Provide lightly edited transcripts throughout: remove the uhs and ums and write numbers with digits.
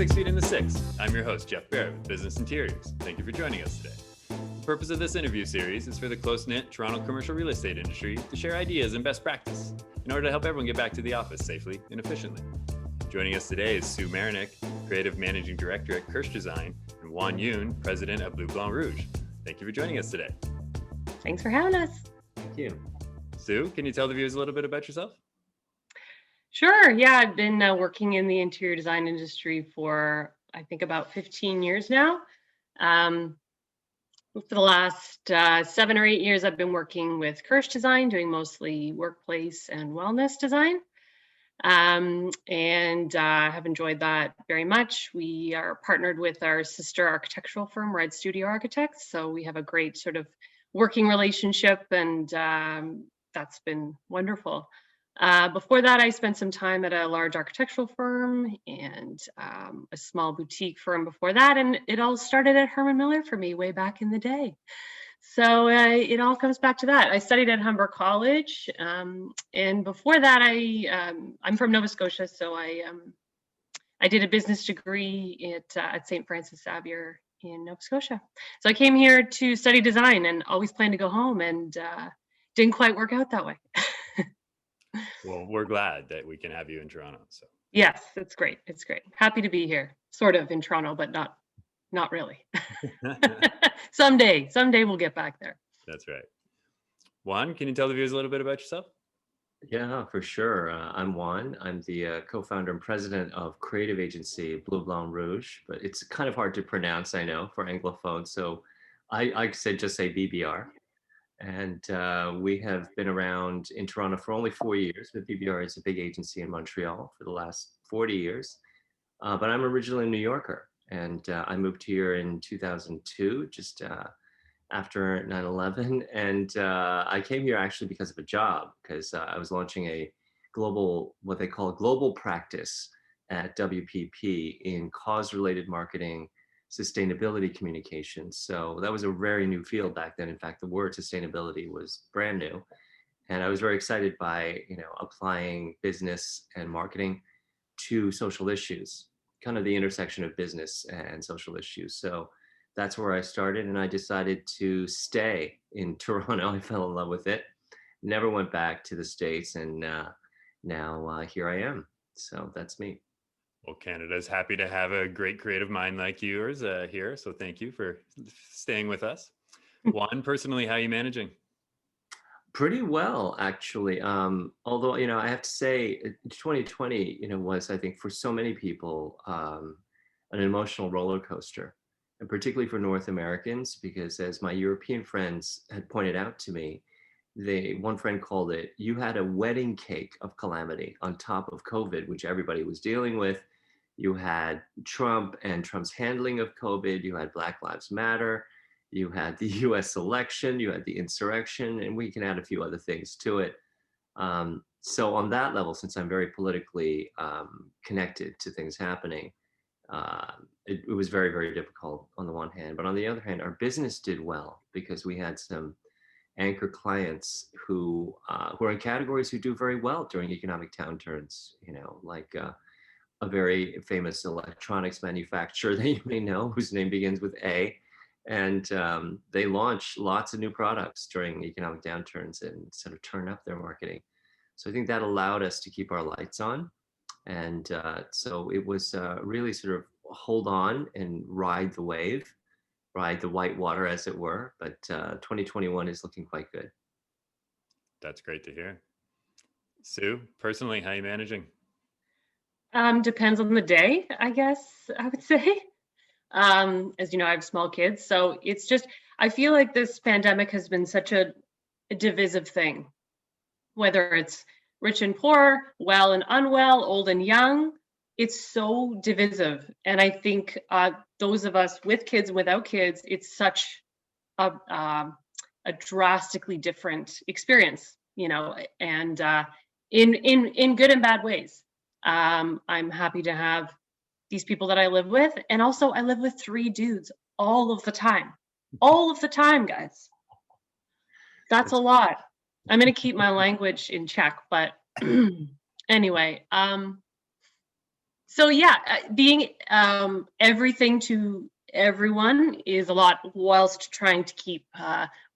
6 Feet in the Six. I'm your host, Jeff Barrett with Business Interiors. Thank you for joining us today. The purpose of this interview series is for the close-knit Toronto commercial real estate industry to share ideas and best practice in order to help everyone get back to the office safely and efficiently. Joining us today is Sue Marenick, Creative Managing Director at Kirsch Design, and Yoon, President of Bleu Blanc Rouge. Thank you for joining us today. Thanks for having us. Thank you. Sue, can you tell the viewers a little bit about yourself? Sure. Yeah, I've been working in the interior design industry for, I think, about 15 years now. For the last 7 or 8 years, I've been working with Kirsch Design, doing mostly workplace and wellness design. And have enjoyed that very much. We are partnered with our sister architectural firm, Red Studio Architects. So we have a great sort of working relationship, and that's been wonderful. Before that, I spent some time at a large architectural firm and a small boutique firm before that. And it all started at Herman Miller for me way back in the day. So it all comes back to that. I studied at Humber College. And before that, I'm from Nova Scotia. So I did a business degree at St. Francis Xavier in Nova Scotia. So I came here to study design and always planned to go home, and didn't quite work out that way. Well, we're glad that we can have you in Toronto. So yes, it's great. It's great. Happy to be here, sort of in Toronto, but not really. Someday we'll get back there. That's right. Wahn, can you tell the viewers a little bit about yourself? Yeah, for sure. I'm Wahn. I'm the co-founder and president of creative agency Bleu Blanc Rouge, but it's kind of hard to pronounce, I know, for Anglophones. So I said just say BBR. And we have been around in Toronto for only 4 years, but BBR is a big agency in Montreal for the last 40 years. But I'm originally a New Yorker, and I moved here in 2002, just after 9/11. And I came here actually because of a job, because I was launching a global, what they call a global practice at WPP in cause-related marketing, sustainability communications. So that was a very new field back then. In fact, the word sustainability was brand new. And I was very excited by, applying business and marketing to social issues, kind of the intersection of business and social issues. So that's where I started, and I decided to stay in Toronto. I fell in love with it, never went back to the States, and now here I am. So that's me. Well, Canada's happy to have a great creative mind like yours here. So thank you for staying with us. Wahn, personally, how are you managing? Pretty well, actually. Although, I have to say 2020, was, I think, for so many people, an emotional roller coaster, and particularly for North Americans, because as my European friends had pointed out to me, one friend called it, you had a wedding cake of calamity on top of COVID, which everybody was dealing with. You had Trump and Trump's handling of COVID. You had Black Lives Matter. You had the US election. You had the insurrection, and we can add a few other things to it. So on that level, since I'm very politically connected to things happening, it was very, very difficult on the one hand. But on the other hand, our business did well because we had some anchor clients who are in categories who do very well during economic downturns, like a very famous electronics manufacturer that you may know, whose name begins with A. And they launch lots of new products during economic downturns and sort of turn up their marketing. So I think that allowed us to keep our lights on. And so it was really sort of hold on and ride the wave, ride the white water, as it were. But 2021 is looking quite good. That's great to hear. Sue, personally, how are you managing? Depends on the day, I guess I would say. As you know, I have small kids, so it's just, I feel like this pandemic has been such a divisive thing, whether it's rich and poor, well and unwell, old and young. It's so divisive. And I think those of us with kids and without kids, it's such a drastically different experience, and in good and bad ways. I'm happy to have these people that I live with. And also I live with 3 dudes all of the time, guys. That's a lot. I'm going to keep my language in check, but anyway, So yeah, being everything to everyone is a lot, whilst trying to keep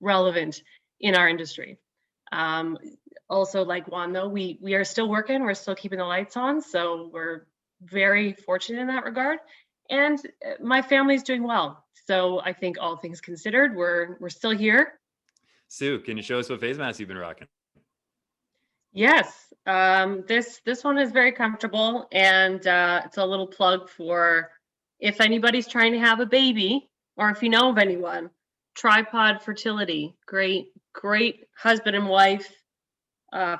relevant in our industry. Um, Also, like Wahn, though, we are still working. We're still keeping the lights on, so we're very fortunate in that regard. And my family's doing well. So I think all things considered, we're still here. Sue, can you show us what face mask you've been rocking? Yes, this one is very comfortable, and it's a little plug for if anybody's trying to have a baby, or if you know of anyone. Tripod Fertility, great husband and wife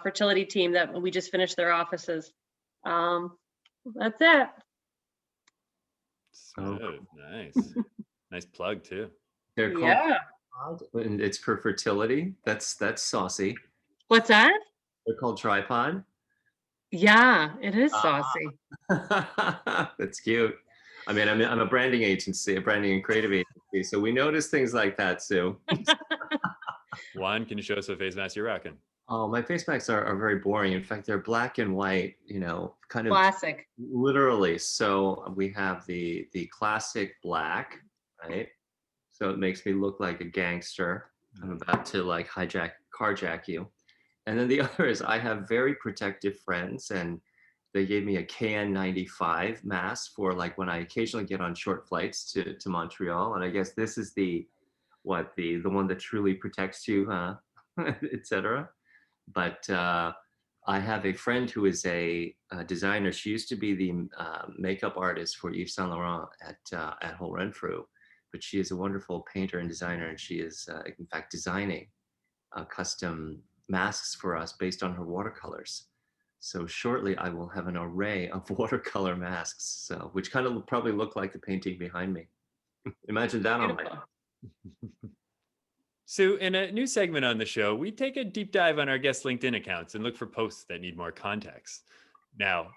fertility team that we just finished their offices. That's it. Smooth. Nice. Nice plug too. They're called Yeah. tripod, and it's for fertility. That's saucy. What's that? They're called tripod. Yeah, it is saucy. That's cute. I mean, I'm a branding agency, a branding and creative agency, so we notice things like that, Sue. Wahn, can you show us what face mask you're rocking? Oh, my face masks are very boring. In fact, they're black and white, kind of Classic. literally. So we have the classic black, right? So it makes me look like a gangster. I'm about to like carjack you. And then the other is I have very protective friends, and they gave me a KN95 mask for like when I occasionally get on short flights to Montreal. And I guess this is the one that truly protects you, huh? Etc. But I have a friend who is a designer. She used to be the makeup artist for Yves Saint Laurent at Whole Renfrew, but she is a wonderful painter and designer, and she is in fact designing custom masks for us based on her watercolors. So shortly I will have an array of watercolor masks, so which kind of probably look like the painting behind me. Imagine that on my. Beautiful. So, in a new segment on the show, we take a deep dive on our guest LinkedIn accounts and look for posts that need more context. Now,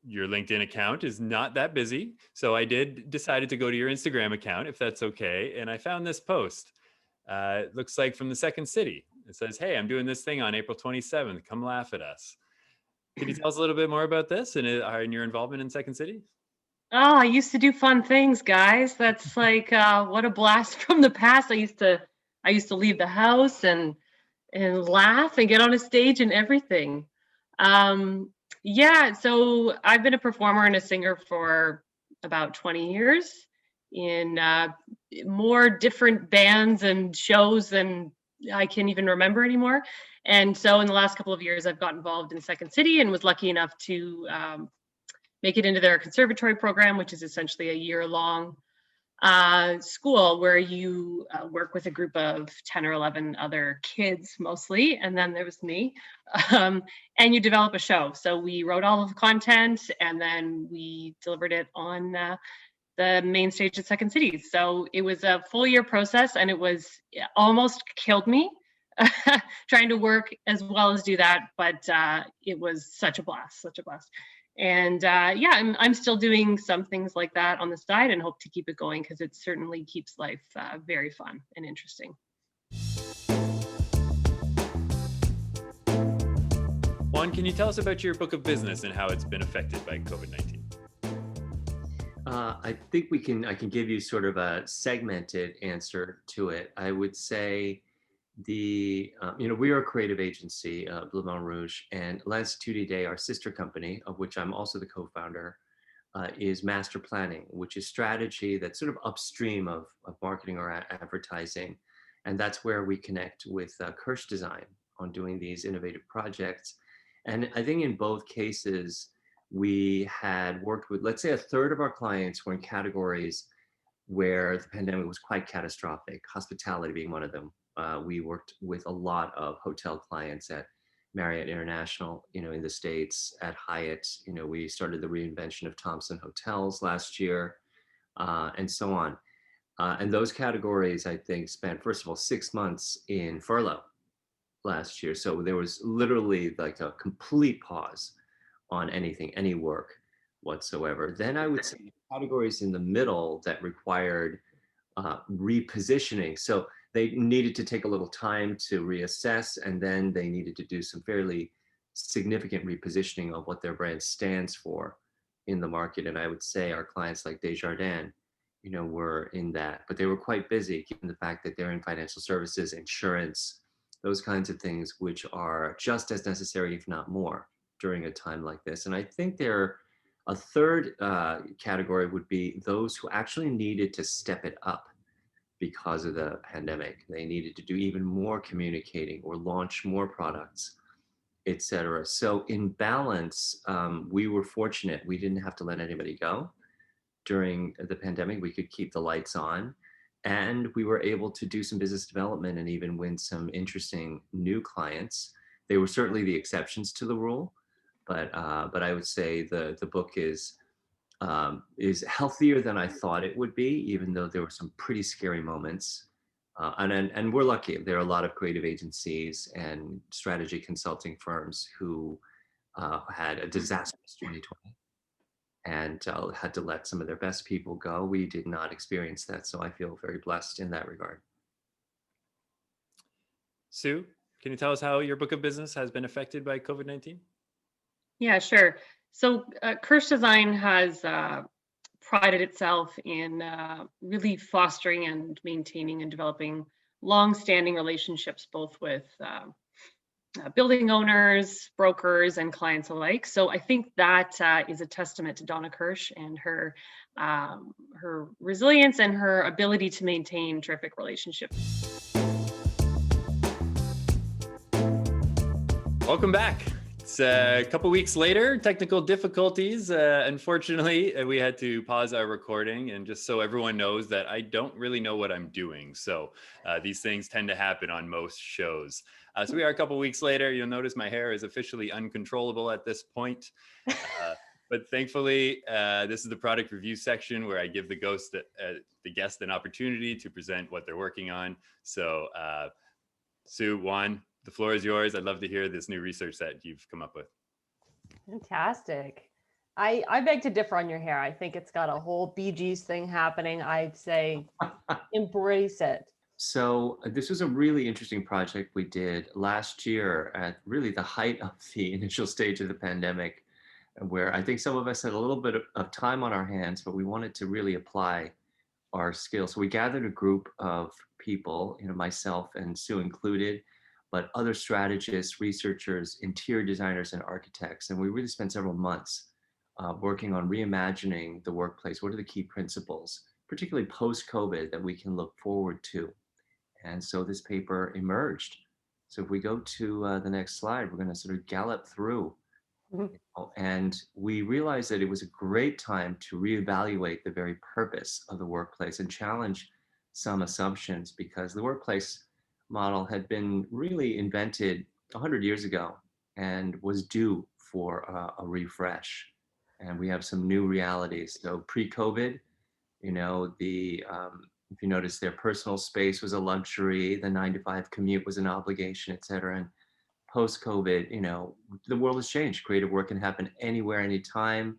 your LinkedIn account is not that busy, so I decided to go to your Instagram account, if that's okay. And I found this post. It looks like from the Second City. It says, "Hey, I'm doing this thing on April 27th. Come laugh at us." Can you tell us a little bit more about this and your involvement in Second City? Oh, I used to do fun things, guys. That's like what a blast from the past. I used to leave the house and laugh and get on a stage and everything. Yeah, so I've been a performer and a singer for about 20 years in more different bands and shows than I can even remember anymore. And so in the last couple of years, I've got involved in Second City and was lucky enough to make it into their conservatory program, which is essentially a year-long school where you work with a group of 10 or 11 other kids mostly, and then there was me, and you develop a show. So we wrote all of the content, and then we delivered it on the main stage at Second City. So it was a full year process, and it almost killed me trying to work as well as do that, but it was such a blast. And yeah, I'm still doing some things like that on the side and hope to keep it going because it certainly keeps life very fun and interesting. Wahn, can you tell us about your book of business and how it's been affected by COVID-19? I think I can give you sort of a segmented answer to it. I would say we are a creative agency, Bleu Blanc Rouge, and L'Institut Day, our sister company, of which I'm also the co-founder, is master planning, which is strategy that's sort of upstream of marketing or advertising. And that's where we connect with Kirsch Design on doing these innovative projects. And I think in both cases, we had worked with, let's say, a third of our clients were in categories where the pandemic was quite catastrophic, hospitality being one of them. We worked with a lot of hotel clients at Marriott International, in the States, at Hyatt. We started the reinvention of Thompson Hotels last year, and so on. And those categories, I think, spent, first of all, 6 months in furlough last year. So there was literally like a complete pause on any work whatsoever. Then I would say categories in the middle that required repositioning. So they needed to take a little time to reassess, and then they needed to do some fairly significant repositioning of what their brand stands for. in the market. And I would say our clients like Desjardins, were in that, but they were quite busy given the fact that they're in financial services, insurance, those kinds of things, which are just as necessary, if not more, during a time like this. And I think a third category would be those who actually needed to step it up because of the pandemic. They needed to do even more communicating or launch more products, etc. So in balance, we were fortunate. We didn't have to let anybody go during the pandemic. We could keep the lights on, and we were able to do some business development and even win some interesting new clients. They were certainly the exceptions to the rule, but I would say the book is healthier than I thought it would be, even though there were some pretty scary moments. And we're lucky. There are a lot of creative agencies and strategy consulting firms who had a disastrous 2020 and had to let some of their best people go. We did not experience that, so I feel very blessed in that regard. Sue, can you tell us how your book of business has been affected by COVID-19? Yeah, sure. So Kirsch Design has prided itself in really fostering and maintaining and developing long-standing relationships, both with building owners, brokers, and clients alike. So I think that is a testament to Donna Kirsch and her resilience and her ability to maintain terrific relationships. Welcome back. It's a couple weeks later, technical difficulties. Unfortunately, we had to pause our recording, and just so everyone knows that I don't really know what I'm doing. So these things tend to happen on most shows. So we are a couple weeks later. You'll notice my hair is officially uncontrollable at this point. But thankfully, this is the product review section where I give the guest an opportunity to present what they're working on. So Sue, Wahn, the floor is yours. I'd love to hear this new research that you've come up with. Fantastic. I beg to differ on your hair. I think it's got a whole Bee Gees thing happening. I'd say embrace it. So this was a really interesting project we did last year at really the height of the initial stage of the pandemic, where I think some of us had a little bit of time on our hands, but we wanted to really apply our skills. So we gathered a group of people, myself and Sue included, but other strategists, researchers, interior designers, and architects. And we really spent several months working on reimagining the workplace. What are the key principles, particularly post-COVID, that we can look forward to? And so this paper emerged. So if we go to the next slide, we're going to sort of gallop through. And we realized that it was a great time to reevaluate the very purpose of the workplace and challenge some assumptions, because the workplace model had been really invented 100 years ago and was due for a refresh. And we have some new realities. So pre-COVID, if you notice, their personal space was a luxury, the 9-to-5 commute was an obligation, et cetera. And post-COVID, the world has changed. Creative work can happen anywhere, anytime.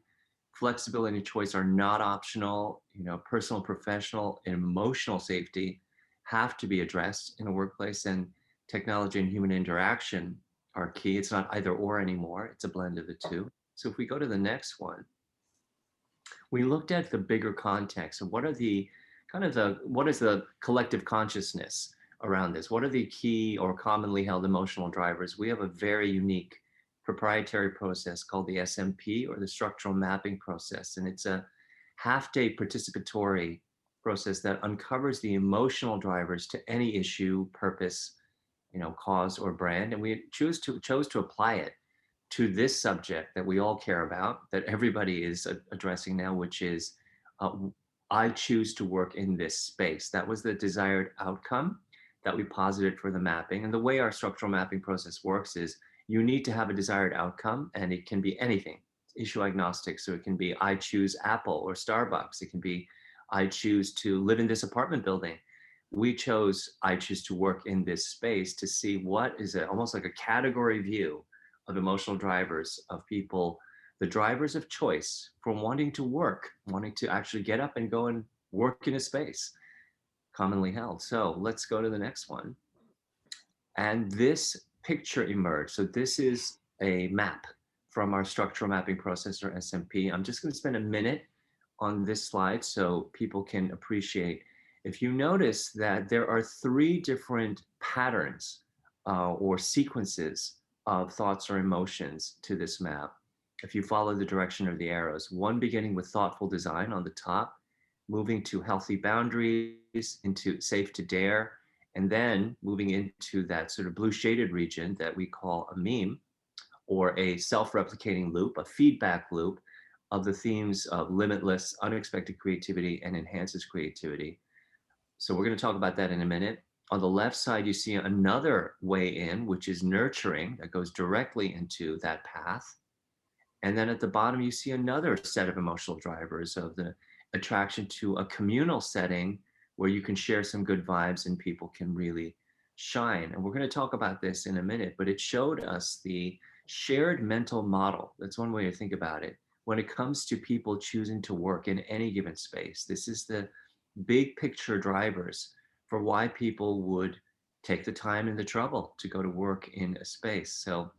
Flexibility and choice are not optional. Personal, professional, and emotional safety have to be addressed in a workplace, and technology and human interaction are key. It's not either or anymore. It's a blend of the two. So if we go to the next one, we looked at the bigger context of what is the collective consciousness around this? What are the key or commonly held emotional drivers? We have a very unique proprietary process called the SMP, or the structural mapping process. And it's a half-day participatory process that uncovers the emotional drivers to any issue, purpose, cause, or brand. And we chose to apply it to this subject that we all care about, that everybody is addressing now, which is I choose to work in this space. That was the desired outcome that we posited for the mapping. And the way our structural mapping process works is you need to have a desired outcome, and it can be anything, issue agnostic. So it can be I choose Apple or Starbucks. It can be I choose to live in this apartment building. We chose I choose to work in this space to see what is almost like a category view of emotional drivers of people, the drivers of choice for wanting to work, wanting to actually get up and go and work in a space commonly held. So let's go to the next one. And this picture emerged. So this is a map from our structural mapping process, or SMP. I'm just going to spend a minute on this slide so people can appreciate. If you notice that there are 3 different patterns or sequences of thoughts or emotions to this map, if you follow the direction of the arrows, one beginning with thoughtful design on the top, moving to healthy boundaries, into safe to dare, and then moving into that sort of blue shaded region that we call a meme, or a self-replicating loop, a feedback loop of the themes of limitless, unexpected creativity, and enhances creativity. So we're going to talk about that in a minute. On the left side, you see another way in, which is nurturing, that goes directly into that path. And then at the bottom, you see another set of emotional drivers of the attraction to a communal setting where you can share some good vibes and people can really shine. And we're going to talk about this in a minute, but it showed us the shared mental model. That's one way to think about it. When it comes to people choosing to work in any given space, this is the big picture drivers for why people would take the time and the trouble to go to work in a space. So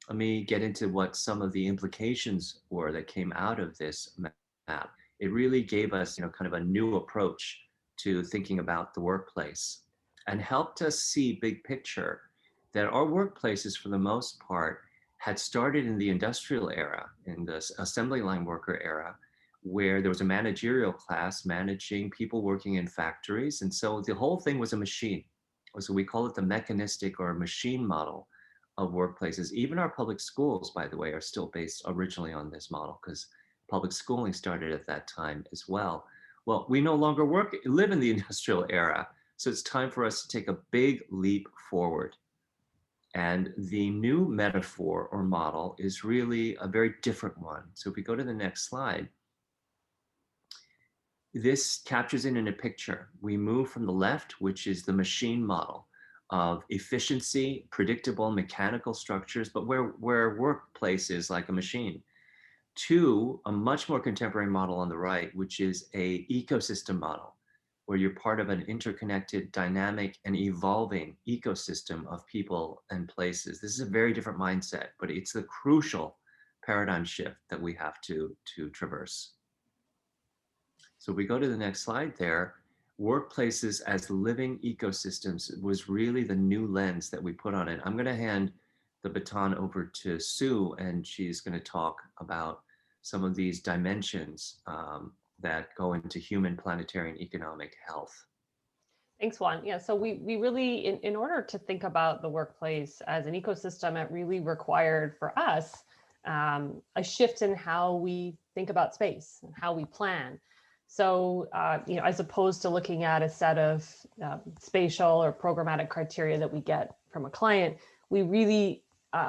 let me get into what some of the implications were that came out of this map. It really gave us, kind of a new approach to thinking about the workplace, and helped us see big picture that our workplaces, for the most part, had started in the industrial era, in the assembly line worker era, where there was a managerial class managing people working in factories. And so the whole thing was a machine. So we call it the mechanistic or machine model of workplaces. Even our public schools, by the way, are still based originally on this model, because public schooling started at that time as well. Well, we no longer live in the industrial era, so it's time for us to take a big leap forward. And the new metaphor or model is really a very different one. So if we go to the next slide, this captures it in a picture. We move from the left, which is the machine model of efficiency, predictable mechanical structures, but where workplace is like a machine, to a much more contemporary model on the right, which is a ecosystem model, where you're part of an interconnected, dynamic, and evolving ecosystem of people and places. This is a very different mindset, but it's the crucial paradigm shift that we have to traverse. So we go to the next slide there. Workplaces as living ecosystems was really the new lens that we put on it. I'm going to hand the baton over to Sue, and she's going to talk about some of these dimensions that go into human, planetary, and economic health. Thanks, Wahn. Yeah, so we really, in order to think about the workplace as an ecosystem, it really required for us a shift in how we think about space and how we plan. So, as opposed to looking at a set of spatial or programmatic criteria that we get from a client, we really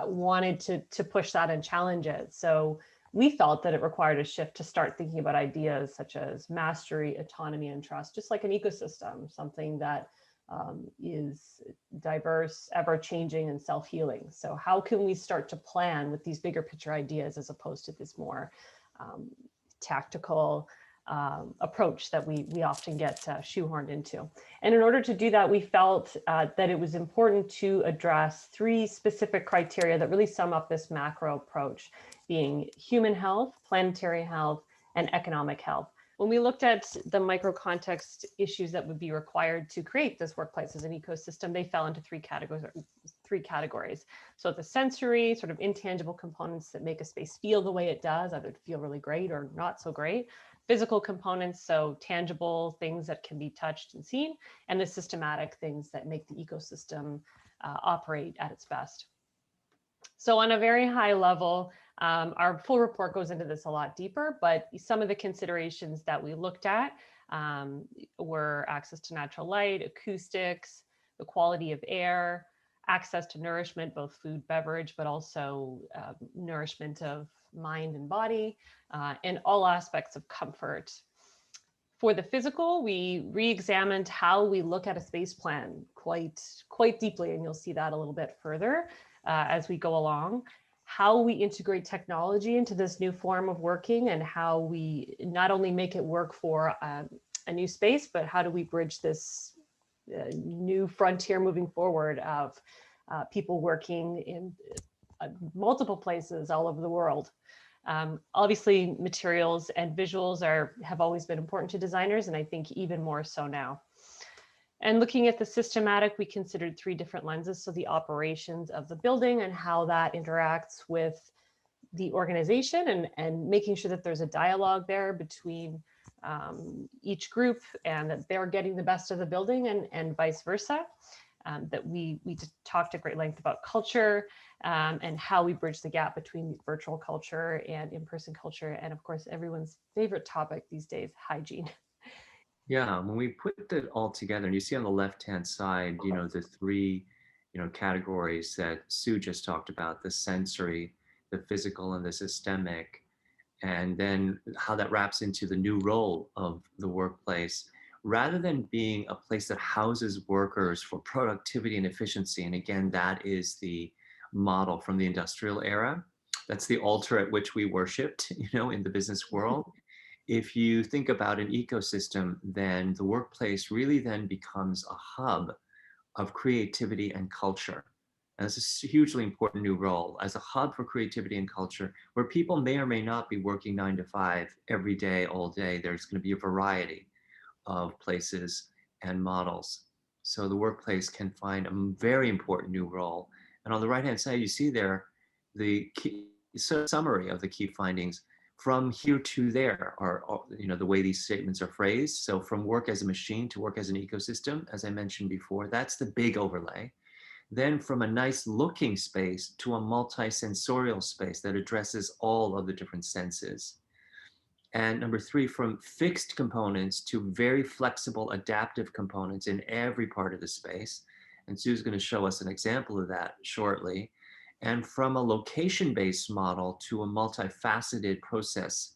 wanted to push that and challenge it. So we felt that it required a shift to start thinking about ideas such as mastery, autonomy, and trust, just like an ecosystem, something that is diverse, ever-changing, and self-healing. So how can we start to plan with these bigger picture ideas as opposed to this more tactical approach that we often get shoehorned into? And in order to do that, we felt that it was important to address 3 specific criteria that really sum up this macro approach, being human health, planetary health, and economic health. When we looked at the micro context issues that would be required to create this workplace as an ecosystem, they fell into 3 categories. So the sensory, sort of intangible components that make a space feel the way it does, either feel really great or not so great. Physical components, so tangible things that can be touched and seen, and the systematic things that make the ecosystem operate at its best. So on a very high level, our full report goes into this a lot deeper, but some of the considerations that we looked at were access to natural light, acoustics, the quality of air, access to nourishment, both food, beverage, but also nourishment of mind and body, and all aspects of comfort. For the physical, we re-examined how we look at a space plan quite deeply, and you'll see that a little bit further as we go along. How we integrate technology into this new form of working, and how we not only make it work for a new space, but how do we bridge this new frontier moving forward of people working in multiple places all over the world. Obviously, materials and visuals have always been important to designers, and I think even more so now. And looking at the systematic, we considered 3 different lenses. So the operations of the building and how that interacts with the organization, and making sure that there's a dialogue there between each group, and that they're getting the best of the building, and vice versa. That we talked at great length about culture, and how we bridge the gap between virtual culture and in-person culture. And of course, everyone's favorite topic these days, hygiene. Yeah, when we put that all together, and you see on the left-hand side, the 3, categories that Sue just talked about, the sensory, the physical, and the systemic, and then how that wraps into the new role of the workplace. Rather than being a place that houses workers for productivity and efficiency, and again, that is the model from the industrial era. That's the altar at which we worshiped, in the business world. If you think about an ecosystem, then the workplace really then becomes a hub of creativity and culture. And this is a hugely important new role as a hub for creativity and culture, where people may or may not be working 9 to 5 every day, all day. There's going to be a variety of places and models. So the workplace can find a very important new role. And on the right-hand side, you see there the key summary of the key findings. From here to there are, the way these statements are phrased. So from work as a machine to work as an ecosystem, as I mentioned before, that's the big overlay. Then from a nice looking space to a multi-sensorial space that addresses all of the different senses. And number 3, from fixed components to very flexible, adaptive components in every part of the space. And Sue's going to show us an example of that shortly. And from a location-based model to a multifaceted process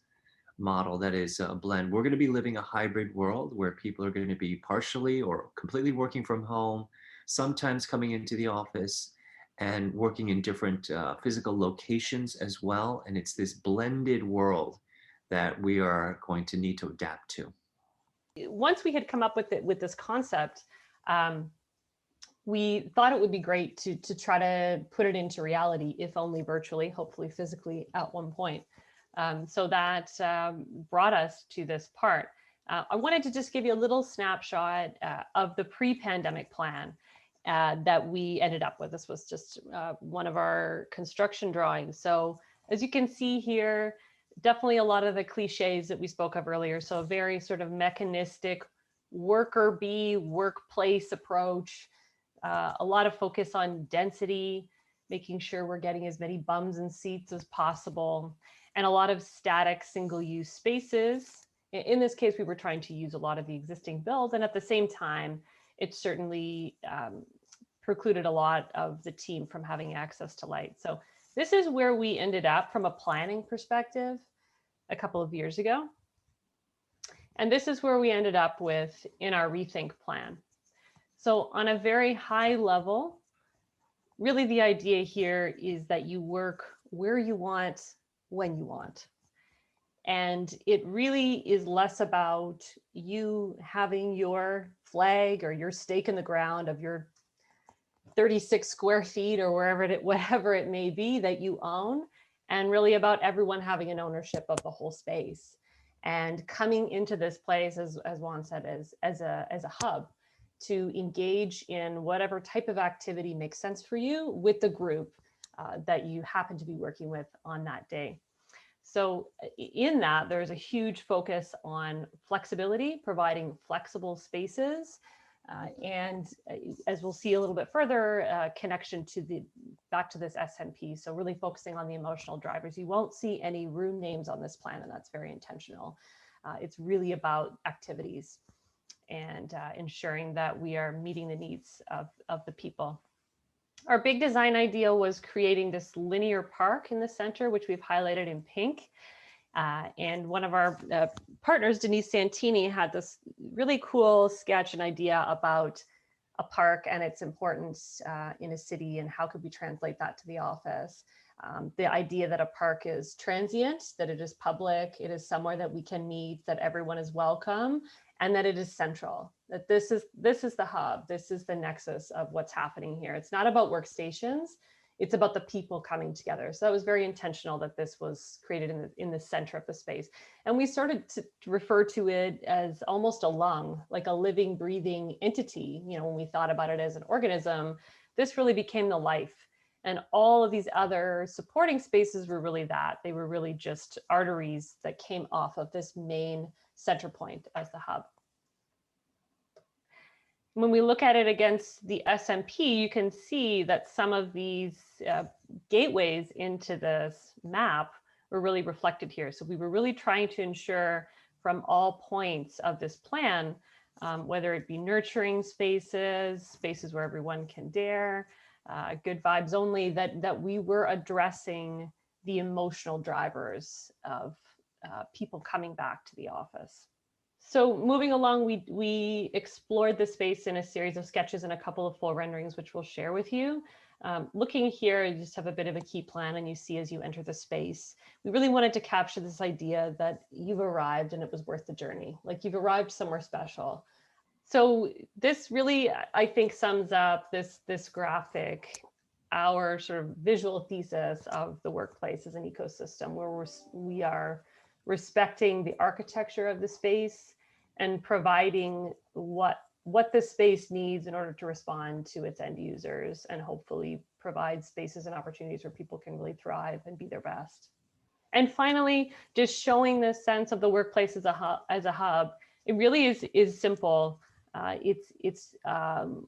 model that is a blend. We're going to be living a hybrid world where people are going to be partially or completely working from home, sometimes coming into the office, and working in different physical locations as well. And it's this blended world that we are going to need to adapt to. Once we had come up with this concept, we thought it would be great to try to put it into reality, if only virtually, hopefully physically at one point. So that brought us to this part. I wanted to just give you a little snapshot of the pre-pandemic plan that we ended up with. This was just one of our construction drawings. So as you can see here, definitely a lot of the cliches that we spoke of earlier. So a very sort of mechanistic worker bee workplace approach. A lot of focus on density, making sure we're getting as many bums and seats as possible, and a lot of static single-use spaces. In this case, we were trying to use a lot of the existing build, and at the same time, it certainly precluded a lot of the team from having access to light. So this is where we ended up from a planning perspective a couple of years ago. And this is where we ended up with in our ReThink plan. So on a very high level, really the idea here is that you work where you want, when you want. And it really is less about you having your flag or your stake in the ground of your 36 square feet or whatever it may be that you own, and really about everyone having an ownership of the whole space and coming into this place, as Wahn said, as a hub to engage in whatever type of activity makes sense for you with the group that you happen to be working with on that day. So in that, there's a huge focus on flexibility, providing flexible spaces, and as we'll see a little bit further, connection to back to this SMP. So really focusing on the emotional drivers. You won't see any room names on this plan, and that's very intentional. It's really about activities and ensuring that we are meeting the needs of the people. Our big design idea was creating this linear park in the center, which we've highlighted in pink. And one of our partners, Denise Santini, had this really cool sketch and idea about a park and its importance in a city and how could we translate that to the office. The idea that a park is transient, that it is public, it is somewhere that we can meet, that everyone is welcome, and that it is central, that this is the hub, this is the nexus of what's happening here. It's not about workstations, It's about the people coming together. So that was very intentional that this was created in the center of the space. And we started to refer to it as almost a lung, like a living, breathing entity. You know, when we thought about it as an organism, this really became the life. And all of these other supporting spaces were really that. They were really just arteries that came off of this main center point as the hub. When we look at it against the SMP, you can see that some of these gateways into this map were really reflected here. So we were really trying to ensure from all points of this plan, whether it be nurturing spaces, spaces where everyone can dare, good vibes only, that we were addressing the emotional drivers of people coming back to the office. So moving along, we explored the space in a series of sketches and a couple of full renderings, which we'll share with you. Looking here, you just have a bit of a key plan, and you see as you enter the space, we really wanted to capture this idea that you've arrived and it was worth the journey, like you've arrived somewhere special. So this really, I think, sums up this graphic, our sort of visual thesis of the workplace as an ecosystem, where we are respecting the architecture of the space and providing what the space needs in order to respond to its end users, and hopefully provide spaces and opportunities where people can really thrive and be their best. And finally, just showing this sense of the workplace as a hub. It really is simple. It's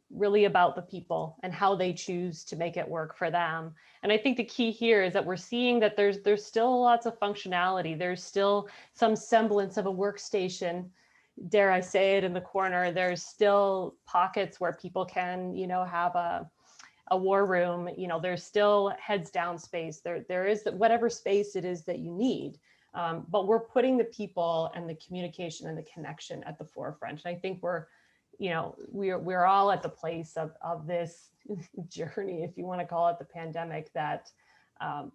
really about the people and how they choose to make it work for them. And I think the key here is that we're seeing that there's still lots of functionality. There's still some semblance of a workstation, dare I say it, in the corner. There's still pockets where people can, you know, have a war room. You know, there's still heads down space. There is whatever space it is that you need. But we're putting the people and the communication and the connection at the forefront. And I think we're all at the place of this journey, if you want to call it the pandemic, that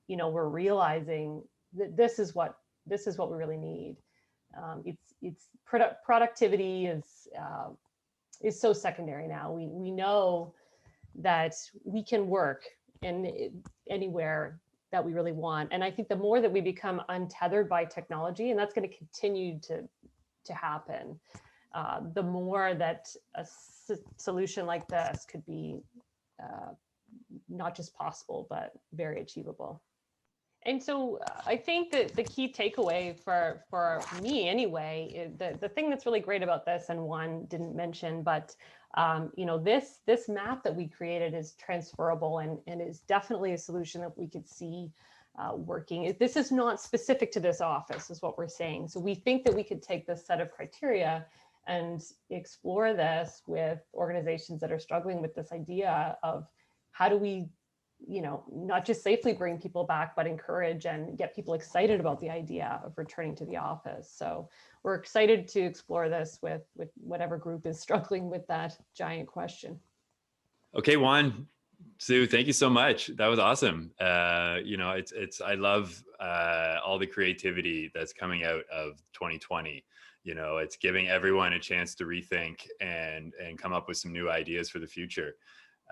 we're realizing that this is what we really need. It's productivity is so secondary now. We know that we can work anywhere that we really want, and I think the more that we become untethered by technology, and that's going to continue to happen, the more that a solution like this could be not just possible, but very achievable. And so I think that the key takeaway for me anyway, is the thing that's really great about this, and Wahn didn't mention, but this map that we created is transferable and is definitely a solution that we could see working. This is not specific to this office, is what we're saying. So we think that we could take this set of criteria and explore this with organizations that are struggling with this idea of how do we, not just safely bring people back, but encourage and get people excited about the idea of returning to the office. So we're excited to explore this with whatever group is struggling with that giant question. Okay, Wahn, Sue, thank you so much. That was awesome. I love all the creativity that's coming out of 2020. It's giving everyone a chance to rethink and come up with some new ideas for the future.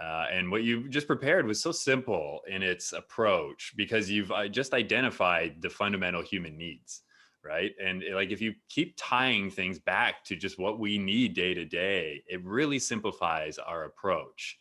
And what you just prepared was so simple in its approach, because you've just identified the fundamental human needs, right? And like, if you keep tying things back to just what we need day to day, it really simplifies our approach.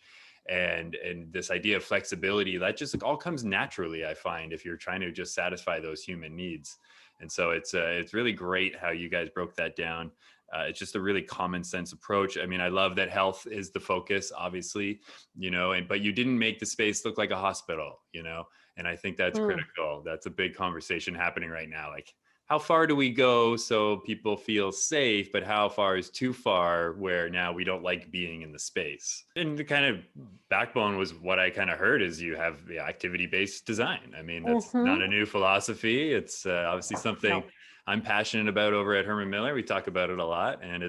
And this idea of flexibility, that just all comes naturally, I find, if you're trying to just satisfy those human needs. And so it's really great how you guys broke that down. It's just a really common sense approach. I mean, I love that health is the focus, obviously, but you didn't make the space look like a hospital, and I think that's critical. That's a big conversation happening right now. Like, how far do we go so people feel safe, but how far is too far where now we don't like being in the space? And the kind of backbone was what I kind of heard is you have the activity-based design. I mean, that's not a new philosophy. It's obviously something I'm passionate about over at Herman Miller. We talk about it a lot, and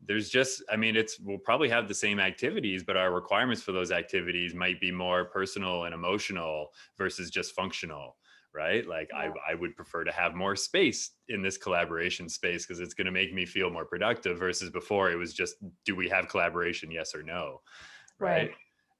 we'll probably have the same activities, but our requirements for those activities might be more personal and emotional versus just functional. Right? Like, I would prefer to have more space in this collaboration space because it's going to make me feel more productive, versus before it was just, do we have collaboration? Yes or no. Right.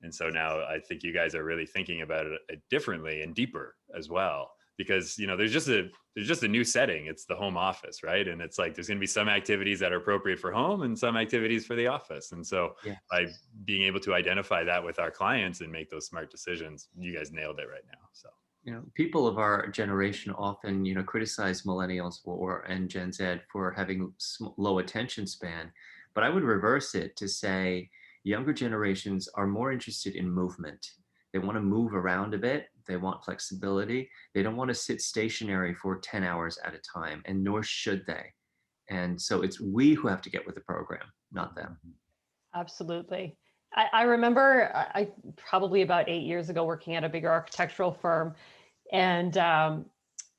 And so now I think you guys are really thinking about it differently and deeper as well, because, you know, there's just a new setting. It's the home office, right? And it's like, there's going to be some activities that are appropriate for home and some activities for the office. And so by being able to identify that with our clients and make those smart decisions, you guys nailed it right now. So, you know, people of our generation often, you know, criticize millennials and Gen Z for having low attention span. But I would reverse it to say younger generations are more interested in movement. They want to move around a bit. They want flexibility. They don't want to sit stationary for 10 hours at a time, and nor should they. And so it's we who have to get with the program, not them. Absolutely. I remember I probably about 8 years ago working at a bigger architectural firm, and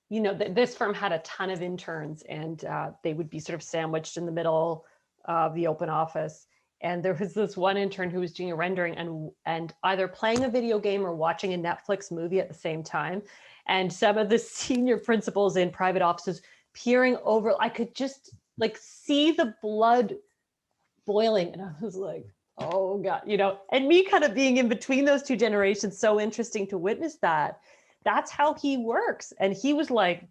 you know, this firm had a ton of interns, and they would be sort of sandwiched in the middle of the open office. And there was this one intern who was doing a rendering and either playing a video game or watching a Netflix movie at the same time. And some of the senior principals in private offices peering over, I could just like see the blood boiling. And I was like, oh God, you know, and me kind of being in between those two generations, so interesting to witness that. That's how he works. And he was like,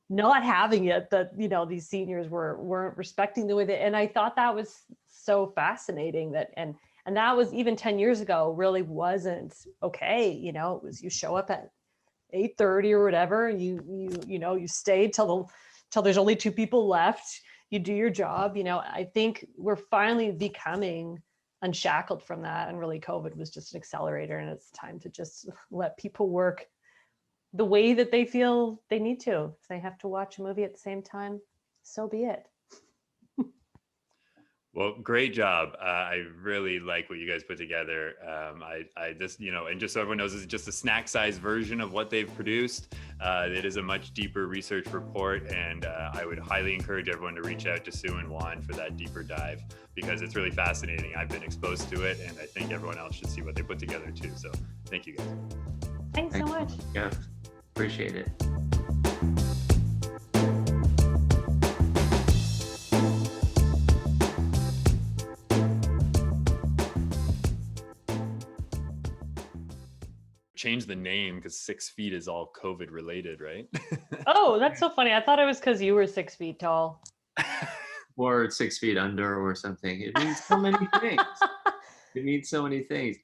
not having it, that, you know, these seniors weren't respecting the way that, and I thought that was so fascinating that, and that was even 10 years ago, really wasn't okay. You know, it was, you show up at 8:30 or whatever, and you know, you stay till there's only 2 people left, you do your job. You know, I think we're finally becoming unshackled from that, and really COVID was just an accelerator, and it's time to just let people work the way that they feel they need to. If they have to watch a movie at the same time, so be it. Well, great job. I really like what you guys put together. I just, you know, and just so everyone knows, this is just a snack size version of what they've produced. It is a much deeper research report, and I would highly encourage everyone to reach out to Sue and Wahn for that deeper dive, because it's really fascinating. I've been exposed to it, and I think everyone else should see what they put together too. So thank you guys. Thanks so much. Yeah, appreciate it. Change the name because 6 feet is all COVID related, right? Oh, that's so funny. I thought it was because you were 6 feet tall. Or 6 feet under or something. It means so many things. It means so many things.